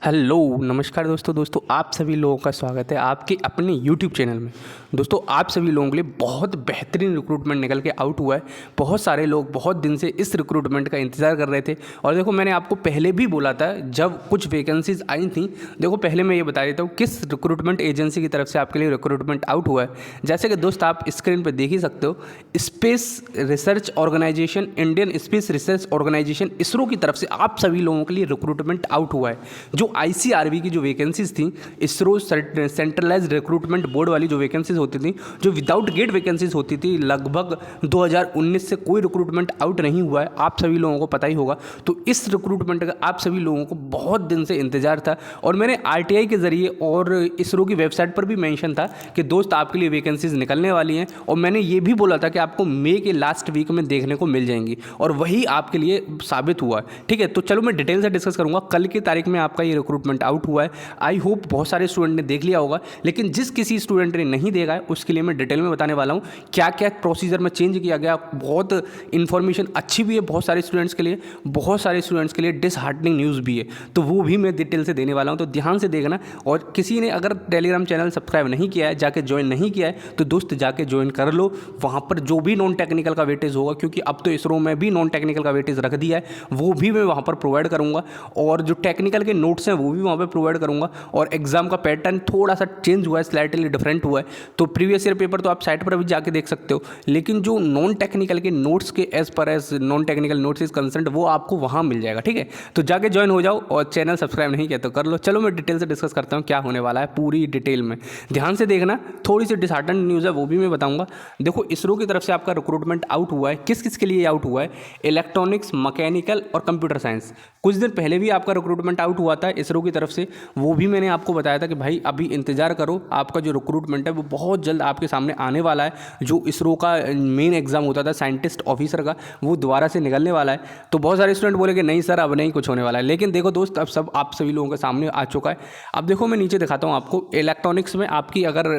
Hello नमस्कार दोस्तों आप सभी लोगों का स्वागत है आपके अपने यूट्यूब चैनल में। दोस्तों आप सभी लोगों के लिए बहुत बेहतरीन रिक्रूटमेंट निकल के आउट हुआ है। बहुत सारे लोग बहुत दिन से इस रिक्रूटमेंट का इंतज़ार कर रहे थे और देखो मैंने आपको पहले भी बोला था जब कुछ वैकेंसीज आई थी। देखो पहले मैं ये बता देता हूँ किस रिक्रूटमेंट एजेंसी की तरफ से आपके लिए रिक्रूटमेंट आउट हुआ है। जैसे कि दोस्त आप स्क्रीन पर देख ही सकते हो, space research organisation, Indian space research organisation ISRO की तरफ से आप सभी लोगों के लिए रिक्रूटमेंट आउट हुआ है। जो आईसीआरबी की जो वैकेंसीज थी, इसरो सेंट्रलाइज्ड रिक्रूटमेंट बोर्ड वाली जो वैकेंसीज होती थी, जो विदाउट गेट वैकेंसीज होती थी, लगभग 2019 से कोई रिक्रूटमेंट आउट नहीं हुआ है, आप सभी लोगों को पता ही होगा। तो इस रिक्रूटमेंट का आप सभी लोगों को बहुत दिन से इंतजार था और मैंने आरटीआई के जरिए और इसरो की वेबसाइट पर भी मेंशन था कि दोस्त आपके लिए वैकेंसीज निकलने वाली हैं और मैंने ये भी बोला था कि आपको मई के लास्ट वीक में देखने को मिल जाएंगी और वही आपके लिए साबित हुआ है। ठीक है, तो चलो मैं डिटेल से डिस्कस करूंगा। कल की तारीख में आपका ये रिक्रूटमेंट आउट हुआ है। आई होप बहुत सारे स्टूडेंट ने देख लिया होगा, लेकिन जिस किसी स्टूडेंट ने नहीं देखा है उसके लिए मैं डिटेल में बताने वाला हूँ क्या क्या प्रोसीजर में चेंज किया गया। बहुत इन्फॉर्मेशन अच्छी भी है बहुत सारे स्टूडेंट्स के लिए, बहुत सारे स्टूडेंट्स के लिए डिसहार्टनिंग न्यूज़ भी है, तो वो भी मैं डिटेल से देने वाला हूँ, तो ध्यान से देखना। और किसी ने अगर टेलीग्राम चैनल सब्सक्राइब नहीं किया है, जाके ज्वाइन नहीं किया है, तो दोस्त जाके ज्वाइन कर लो। वहाँ पर जो भी नॉन टेक्निकल का वेटेज होगा, क्योंकि अब तो इसरो में भी नॉन टेक्निकल का वेटेज रख दिया है, वो भी मैं वहाँ पर प्रोवाइड करूँगा और जो टेक्निकल के नोट्स हैं वो भी वहाँ पे प्रोवाइड करूँगा। और एग्जाम का पैटर्न थोड़ा सा चेंज हुआ है, स्लाइटली डिफरेंट हुआ है, तो प्रीवियस ईयर पेपर तो आप साइट पर भी जाके देख सकते हो, लेकिन जो नॉन टेक्निकल के नोट्स के as per as non technical notes is concern वो आपको वहाँ मिल जाएगा। ठीक है, तो जाके ज्वाइन हो जाओ और चैनल सब्सक्राइब नहीं किया तो कर लो। चलो मैं डिटेल से डिस्कस करता हूँ क्या होने वाला है पूरी डिटेल में, ध्यान से देखना। थोड़ी सी डिसहार्टनिंग न्यूज़ है वो भी मैं बताऊँगा। देखो इसरो की तरफ से आपका रिक्रूटमेंट आउट हुआ है, किस किस के लिए आउट हुआ है? इलेक्ट्रॉनिक्स, मैकेनिकल और कंप्यूटर साइंस। कुछ दिन पहले भी आपका रिक्रूटमेंट आउट हुआ था इसरो की तरफ से, वो भी मैंने आपको बताया था कि भाई अभी इंतजार करो, आपका जो रिक्रूटमेंट है वो बहुत जल्द आपके सामने आने वाला है। जो इसरो का मेन एग्जाम होता था साइंटिस्ट ऑफिसर का, वो दोबारा से निकलने वाला है। तो बहुत सारे स्टूडेंट बोले कि नहीं सर अब नहीं कुछ होने वाला है, लेकिन देखो दोस्त अब सब आप सभी लोगों के सामने आ चुका है। अब देखो मैं नीचे दिखाता हूँ आपको। इलेक्ट्रॉनिक्स में आपकी अगर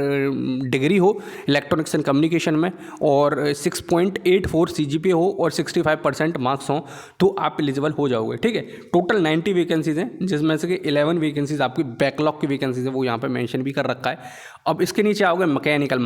डिग्री हो इलेक्ट्रॉनिक्स एंड कम्युनिकेशन में और 6.84 CGPA हो और 65% मार्क्स हों तो आप एलिजिबल हो जाओगे। ठीक है, टोटल 90 वैकेंसीज हैं, जिसमें से 11 वैकेंसीज आपकी बैकलॉग की वैकेंसीज है, वो यहाँ पे मेंशन भी कर रखा है। अब इसके नीचे आओगे मैकेनिकल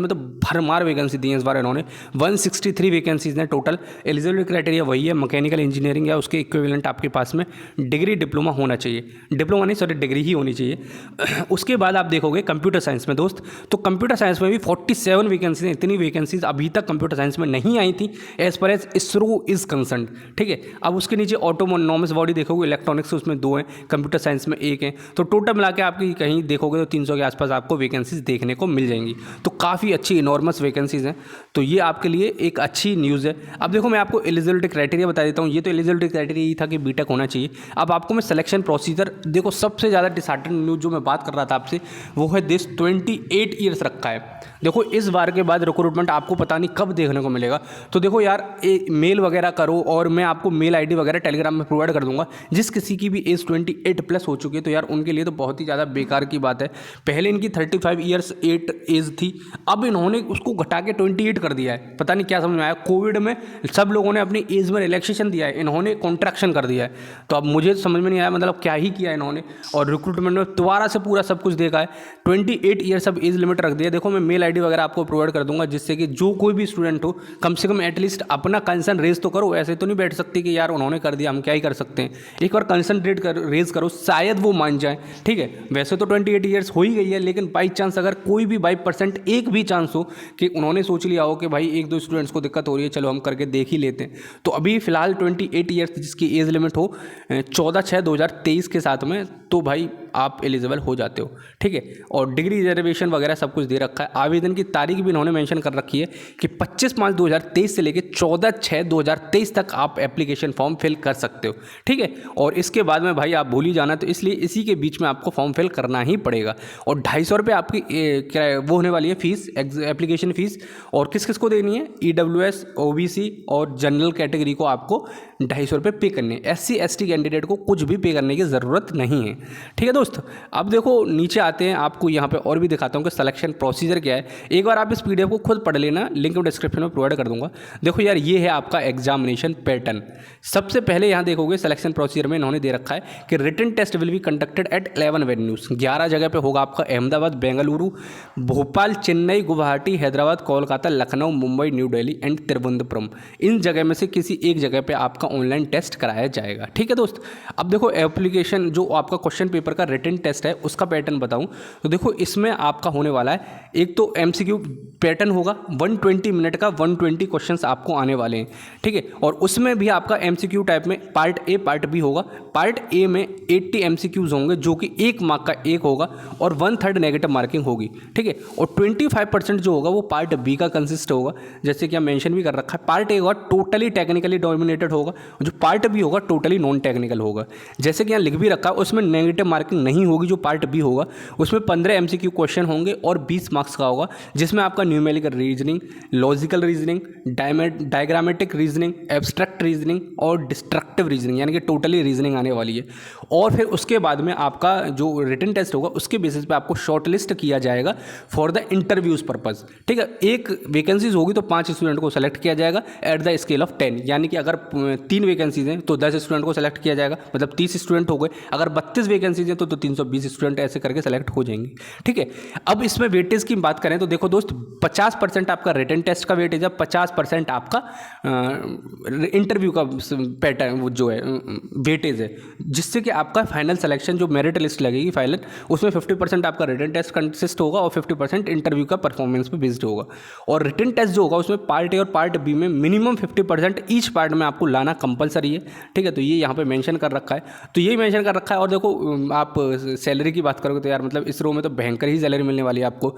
में तो भरमार वैकेंसी दी है इस बार इन्होंने, 163 वैकेंसीज हैं टोटल। एलिजिबिलिटी क्राइटेरिया वही है, मैकेनिकल इंजीनियरिंग या उसके इक्विवेलेंट आपके पास में डिग्री डिप्लोमा होना चाहिए, डिप्लोमा नहीं सॉरी डिग्री ही होनी चाहिए। उसके बाद आप देखोगे कंप्यूटर साइंस में दोस्त, तो कंप्यूटर साइंस में भी 47 वैकेंसीज हैं। इतनी वैकेंसीज अभी तक कंप्यूटर साइंस में नहीं आई थी as per as ISRO is concern. ठीक है, अब उसके नीचे ऑटोनॉमस बॉडी देखोगे, इलेक्ट्रॉनिक्स उसमें 2 हैं, कंप्यूटर साइंस में 1 है, तो टोटल मिला के आपकी कहीं देखोगे तो 300 के आसपास आपको वैकेंसीज देखने को मिल जाएंगी। तो काफ़ी अच्छी इनॉर्मस वैकेंसीज हैं, तो ये आपके लिए एक अच्छी न्यूज़ है। अब देखो मैं आपको एलिजिबिलिटी क्राइटेरिया बता देता हूँ। ये तो एलिजिबिलिटी क्राइटेरिया ये था कि बीटेक होना चाहिए। अब आपको मैं सिलेक्शन प्रोसीजर देखो, सबसे ज़्यादा डिसहार्टनिंग न्यूज़ जो मैं बात कर रहा था आपसे वो है दिस 28 ईयर्स रखा है। देखो इस बार के बाद रिक्रूटमेंट आपको पता नहीं कब देखने को मिलेगा, तो देखो यार मेल वगैरह करो और मैं आपको मेल आईडी वगैरह टेलीग्राम में प्रोवाइड कर दूंगा। जिस किसी की भी एज 28+ हो चुकी है तो यार उनके लिए तो बहुत ही ज़्यादा बेकार की बात है। पहले इनकी 35 ईयर्स 8 एज थी, अब इन्होंने उसको घटा के 28 कर दिया है। पता नहीं क्या समझ में आया, कोविड में सब लोगों ने अपनी एज में रिलैक्सेशन दिया है, इन्होंने कॉन्ट्रैक्शन कर दिया है। तो अब मुझे समझ में नहीं आया मतलब क्या ही किया इन्होंने, और रिक्रूटमेंट में दोबारा से पूरा सब कुछ देखा है। 28 ईयर्स अब एज लिमिट रख दिया। देखो मैं मेल आईडी वगैरह आपको प्रोवाइड कर दूंगा, जिससे कि जो कोई भी स्टूडेंट हो कम से कम एटलीस्ट अपना कंसर्न रेज तो करो। ऐसे तो नहीं बैठ सकती कि यार उन्होंने कर दिया हम क्या ही कर सकते हैं। एक बार कंसर्न रेज करो, शायद वो मान जाए। ठीक है, वैसे तो 28 ईयर्स हो ही गई है, लेकिन बाई चांस अगर कोई भी 22% एक भी चांस हो कि उन्होंने सोच लिया हो कि भाई 1-2 स्टूडेंट्स को दिक्कत हो रही है, चलो हम करके देख ही लेते हैं, तो अभी फिलहाल 28 ईयर्स जिसकी एज लिमिट हो 14/6/2023 के साथ में, तो भाई आप एलिजिबल हो जाते हो। ठीक है, और डिग्री रिजर्वेशन वगैरह सब कुछ दे रखा है। आवेदन की तारीख भी इन्होंने मेंशन कर रखी है कि 25/5/2023 से लेकर 14/6/2023 तक आप एप्लीकेशन फॉर्म फिल कर सकते हो। ठीक है, और इसके बाद में भाई आप भूल ही जाना, तो इसलिए इसी के बीच में आपको फॉर्म फिल करना ही पड़ेगा। और 250 रुपये आपकी वो होने वाली है फीस, एप्लीकेशन फीस। और किस किस को देनी है? EWS, OBC और जनरल कैटेगरी को आपको ₹250 पे करने हैं। SC ST कैंडिडेट को कुछ भी पे करने की ज़रूरत नहीं है। ठीक है दोस्त, अब देखो नीचे आते हैं, आपको यहाँ पे और भी दिखाता हूँ कि सिलेक्शन प्रोसीजर क्या है। एक बार आप इस PDF को खुद पढ़ लेना, लिंक डिस्क्रिप्शन में प्रोवाइड कर दूंगा। देखो यार, ये है आपका एग्जामिनेशन पैटर्न। सबसे पहले यहाँ देखोगे सिलेक्शन प्रोसीजर में इन्होंने दे रखा है कि written test will be conducted at 11 venues, 11 जगह पे होगा आपका। Ahmedabad, Bengaluru, Bhopal, Chennai, Guwahati, Hyderabad, Kolkata, Lucknow, Mumbai, new Delhi and Thiruvananthapuram. इन जगह में से किसी एक जगह पे आपका ऑनलाइन टेस्ट कराया जाएगा। ठीक है दोस्त, अब देखो एप्लीकेशन जो आपका क्वेश्चन पेपर का रिटन टेस्ट है उसका पैटर्न बताऊं तो देखो इसमें आपका होने वाला है, एक तो MCQ पैटर्न होगा, 120 मिनट का 120 क्वेश्चंस आपको आने वाले हैं। ठीक है, और उसमें भी आपका MCQ टाइप में पार्ट A पार्ट B होगा। पार्ट A में 80 MCQs होंगे जो कि 1 मार्क का एक होगा और 1/3 नेगेटिव मार्किंग होगी। ठीक है, और 25% जो होगा वो पार्ट B का कंसिस्ट होगा, जैसे कि मेंशन भी कर रखा है। पार्ट A होगा टोटली टेक्निकली डोमिनेटेड होगा, जो पार्ट B होगा टोटली नॉन टेक्निकल होगा। जैसे कि यहाँ लिख भी रखा है, उसमें नेगेटिव मार्किंग नहीं होगी। जो पार्ट B होगा उसमें 15 MCQ क्वेश्चन होंगे और 20 मार्क्स का होगा, जिसमें आपका numerical reasoning, logical reasoning, diagrammatic reasoning, abstract reasoning और डिस्ट्रक्टिव रीजनिंग, यानी कि टोटली रीजनिंग आने वाली है। और फिर उसके बाद में आपका जो रिटन टेस्ट होगा उसके बेसिस पे आपको शॉर्टलिस्ट किया जाएगा फॉर द इंटरव्यूज पर्पज। ठीक है, एक वैकेंसीज होगी तो 5 स्टूडेंट को सेलेक्ट किया जाएगा एट द स्केल ऑफ 10, यानी कि अगर 3 वैकेंसीज हैं तो 10 स्टूडेंट को सेलेक्ट किया जाएगा, मतलब 30 स्टूडेंट हो गए। अगर 32 वैकेंसीज हैं तो 320 स्टूडेंट ऐसे करके सेलेक्ट हो जाएंगे। ठीक है, अब इसमें वेटेज की बात करें तो देखो दोस्त, 50% आपका रिटन टेस्ट का वेटेज है, 50% आपका इंटरव्यू का पैटर्न वो जो है वेटेज है, जिससे कि आपका फाइनल सिलेक्शन जो मेरिट लिस्ट लगेगी फाइनल, उसमें 50% आपका रिटन टेस्ट कंसिस्ट होगा और 50% इंटरव्यू का परफॉर्मेंस पे बेस्ड होगा। और रिटन टेस्ट जो होगा उसमें पार्ट A और पार्ट B में मिनिमम 50% ईच पार्ट में आपको लाना कंपलसरी है। ठीक है, तो ये यहाँ पे मेंशन कर रखा है, तो यही मेंशन कर रखा है। और देखो आप सैलरी की बात करोगे तो यार मतलब इस रो में तो भयंकर ही सैलरी मिलने वाली है आपको।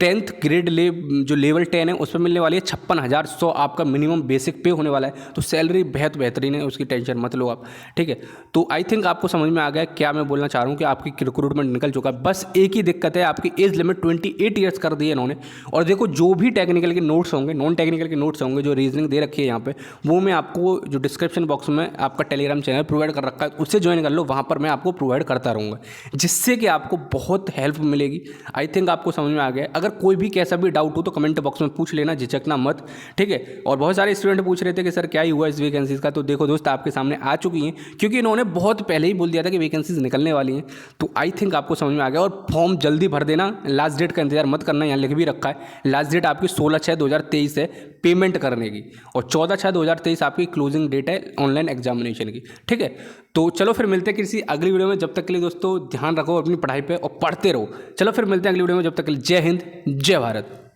10th ग्रेड जो लेवल 10 है उस पर मिलने वाली है 56,100 आपका मिनिमम बेसिक पे होने वाला है। तो सैलरी बेहद बेहतरीन है, उसकी टेंशन मत लो आप। ठीक है, तो आई थिंक आपको समझ में आ गया क्या मैं बोलना चाह रहा हूँ कि आपकी रिक्रूटमेंट निकल चुका है। बस एक ही दिक्कत है, आपकी एज लिमिट 28 ईयर्स कर दी है इन्होंने। और देखो जो भी टेक्निकल के नोट्स होंगे, नॉन टेक्निकल के नोट्स होंगे, जो रीजनिंग दे रखी है यहाँ पे, वो मैं आपको जो डिस्क्रिप्शन बॉक्स में आपका टेलीग्राम चैनल प्रोवाइड कर रखा है उससे ज्वाइन कर लो, वहाँ पर मैं आपको प्रोवाइड करता रहूँगा, जिससे कि आपको बहुत हेल्प मिलेगी। आई थिंक आपको समझ में आ गया। अगर कोई भी कैसा भी डाउट हो तो कमेंट बॉक्स में पूछ लेना, झिझकना मत। ठीक है, और बहुत सारे स्टूडेंट पूछ रहे थे कि सर क्या ही हुआ इस वैकेंसीज का, तो देखो दोस्त आपके सामने आ चुकी हैं, क्योंकि इन्होंने बहुत पहले ही बोल दिया था कि वैकेंसीज निकलने वाली हैं। तो आई थिंक आपको समझ में आ गया। और फॉर्म जल्दी भर देना, लास्ट डेट का इंतजार मत करना, यहाँ लिख भी रखा है लास्ट डेट आपकी 16/6/2023 है पेमेंट करने की, और 14/6/2023 आपकी क्लोजिंग डेट है ऑनलाइन एग्जामिनेशन की। ठीक है, तो चलो फिर मिलते हैं किसी अगली वीडियो में। जब तक के लिए दोस्तों ध्यान रखो अपनी पढ़ाई पे और पढ़ते रहो। चलो फिर मिलते हैं अगली वीडियो में, जब तक के लिए जय हिंद, जय भारत।